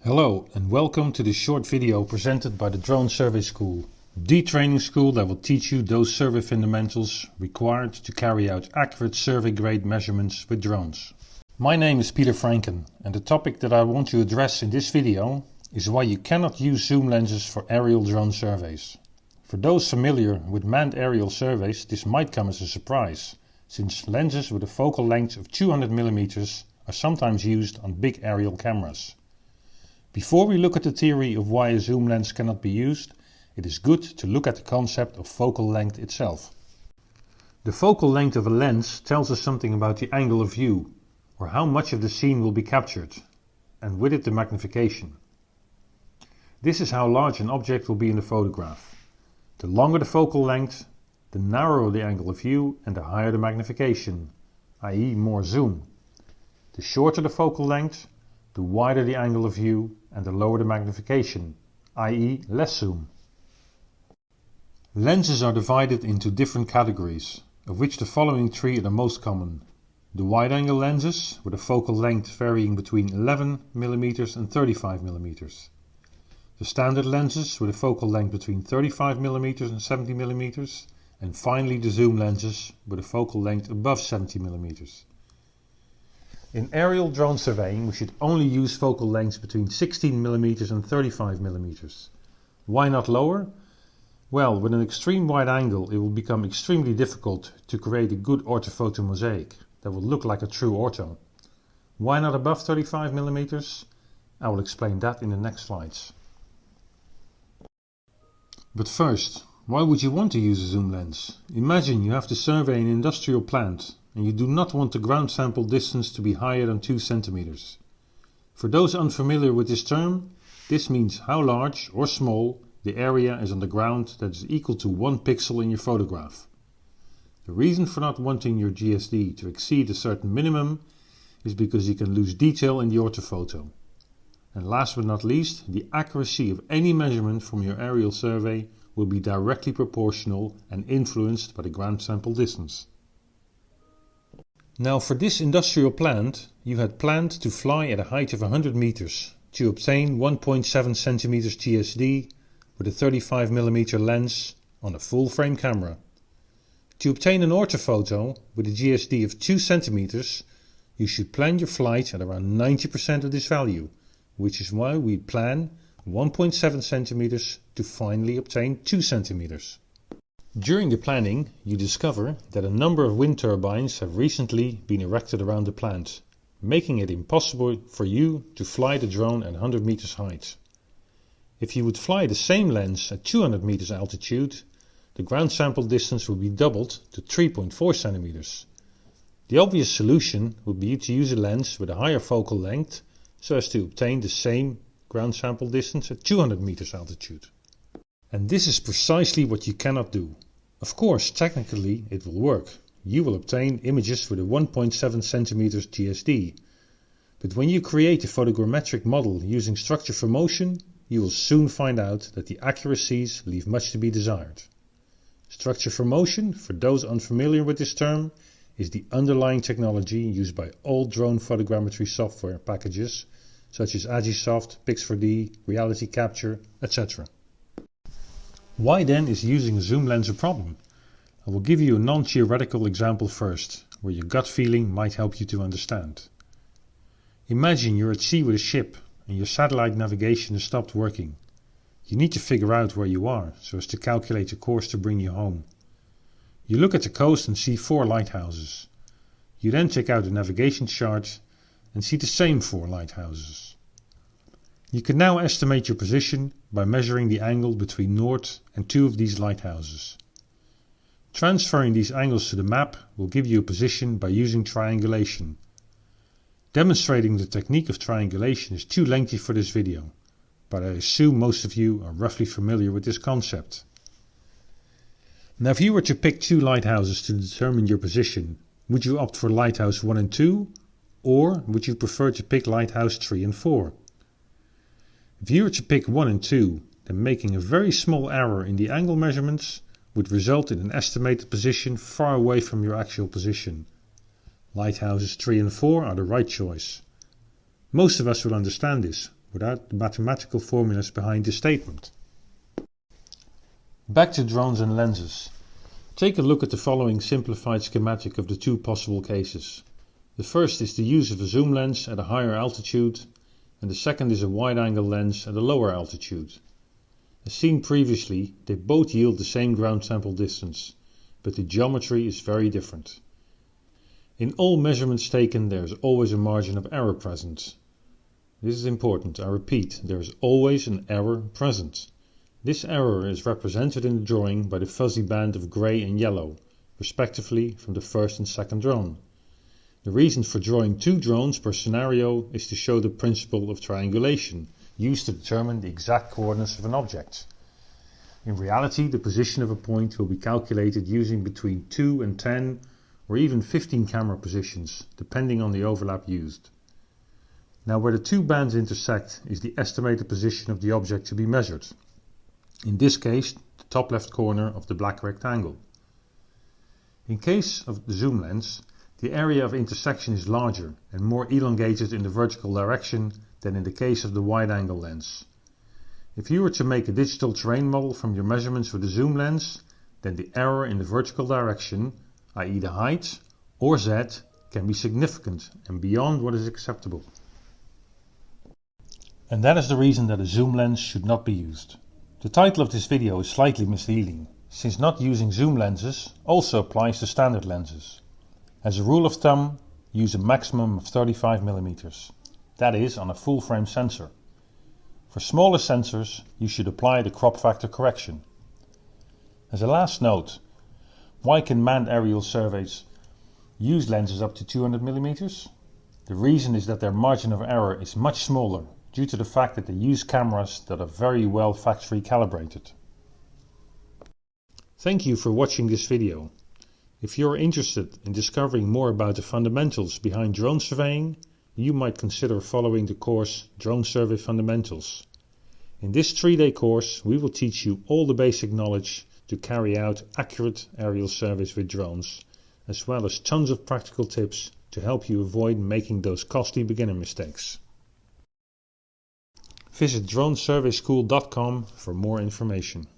Hello and welcome to this short video presented by the Drone Survey School, the training school that will teach you those survey fundamentals required to carry out accurate survey grade measurements with drones. My name is Peter Franken and the topic that I want to address in this video is why you cannot use zoom lenses for aerial drone surveys. For those familiar with manned aerial surveys, this might come as a surprise, since lenses with a focal length of 200 mm are sometimes used on big aerial cameras. Before we look at the theory of why a zoom lens cannot be used, it is good to look at the concept of focal length itself. The focal length of a lens tells us something about the angle of view, or how much of the scene will be captured, and with it the magnification. This is how large an object will be in the photograph. The longer the focal length, the narrower the angle of view and the higher the magnification, i.e. more zoom. The shorter the focal length, the wider the angle of view and the lower the magnification, i.e. less zoom. Lenses are divided into different categories, of which the following three are the most common. The wide-angle lenses, with a focal length varying between 11 mm and 35 mm. The standard lenses, with a focal length between 35 mm and 70 mm. And finally the zoom lenses, with a focal length above 70 mm. In aerial drone surveying, we should only use focal lengths between 16 mm and 35 mm. Why not lower? Well, with an extreme wide angle it will become extremely difficult to create a good orthophoto mosaic that will look like a true ortho. Why not above 35 mm? I will explain that in the next slides. But first, why would you want to use a zoom lens? Imagine you have to survey an industrial plant and you do not want the ground sample distance to be higher than 2 cm. For those unfamiliar with this term, this means how large or small the area is on the ground that is equal to 1 pixel in your photograph. The reason for not wanting your GSD to exceed a certain minimum is because you can lose detail in the orthophoto. And last but not least, the accuracy of any measurement from your aerial survey will be directly proportional and influenced by the ground sample distance. Now for this industrial plant, you had planned to fly at a height of 100 meters to obtain 1.7 cm GSD with a 35 mm lens on a full frame camera. To obtain an orthophoto with a GSD of 2 cm, you should plan your flight at around 90% of this value, which is why we plan 1.7 cm to finally obtain 2 cm. During the planning, you discover that a number of wind turbines have recently been erected around the plant, making it impossible for you to fly the drone at 100 meters height. If you would fly the same lens at 200 meters altitude, the ground sample distance would be doubled to 3.4 centimeters. The obvious solution would be to use a lens with a higher focal length so as to obtain the same ground sample distance at 200 meters altitude. And this is precisely what you cannot do. Of course, technically it will work. You will obtain images with a 1.7 cm GSD. But when you create a photogrammetric model using structure for motion, you will soon find out that the accuracies leave much to be desired. Structure for motion, for those unfamiliar with this term, is the underlying technology used by all drone photogrammetry software packages such as Agisoft, Pix4D, Reality Capture, etc. Why then is using a zoom lens a problem? I will give you a non-theoretical example first, where your gut feeling might help you to understand. Imagine you're at sea with a ship and your satellite navigation has stopped working. You need to figure out where you are so as to calculate a course to bring you home. You look at the coast and see 4 lighthouses. You then take out a navigation chart and see the same 4 lighthouses. You can now estimate your position by measuring the angle between north and 2 of these lighthouses. Transferring these angles to the map will give you a position by using triangulation. Demonstrating the technique of triangulation is too lengthy for this video, but I assume most of you are roughly familiar with this concept. Now if you were to pick 2 lighthouses to determine your position, would you opt for lighthouse 1 and 2, or would you prefer to pick lighthouse 3 and 4? If you were to pick 1 and 2, then making a very small error in the angle measurements would result in an estimated position far away from your actual position. Lighthouses 3 and 4 are the right choice. Most of us will understand this, without the mathematical formulas behind this statement. Back to drones and lenses. Take a look at the following simplified schematic of the two possible cases. The first is the use of a zoom lens at a higher altitude, and the second is a wide-angle lens at a lower altitude. As seen previously, they both yield the same ground sample distance, but the geometry is very different. In all measurements taken, there is always a margin of error present. This is important. I repeat, there is always an error present. This error is represented in the drawing by the fuzzy band of grey and yellow, respectively from the first and second drone. The reason for drawing two drones per scenario is to show the principle of triangulation, used to determine the exact coordinates of an object. In reality, the position of a point will be calculated using between 2 and 10 or even 15 camera positions, depending on the overlap used. Now, where the two bands intersect is the estimated position of the object to be measured. In this case, the top left corner of the black rectangle. In case of the zoom lens, the area of intersection is larger and more elongated in the vertical direction than in the case of the wide-angle lens. If you were to make a digital terrain model from your measurements with the zoom lens, then the error in the vertical direction, i.e. the height, or Z, can be significant and beyond what is acceptable. And that is the reason that a zoom lens should not be used. The title of this video is slightly misleading, since not using zoom lenses also applies to standard lenses. As a rule of thumb, use a maximum of 35mm, that is on a full frame sensor. For smaller sensors, you should apply the crop factor correction. As a last note, why can manned aerial surveys use lenses up to 200mm? The reason is that their margin of error is much smaller, due to the fact that they use cameras that are very well factory calibrated. Thank you for watching this video. If you are interested in discovering more about the fundamentals behind drone surveying, you might consider following the course Drone Survey Fundamentals. In this 3-day course, we will teach you all the basic knowledge to carry out accurate aerial surveys with drones, as well as tons of practical tips to help you avoid making those costly beginner mistakes. Visit dronesurveyschool.com for more information.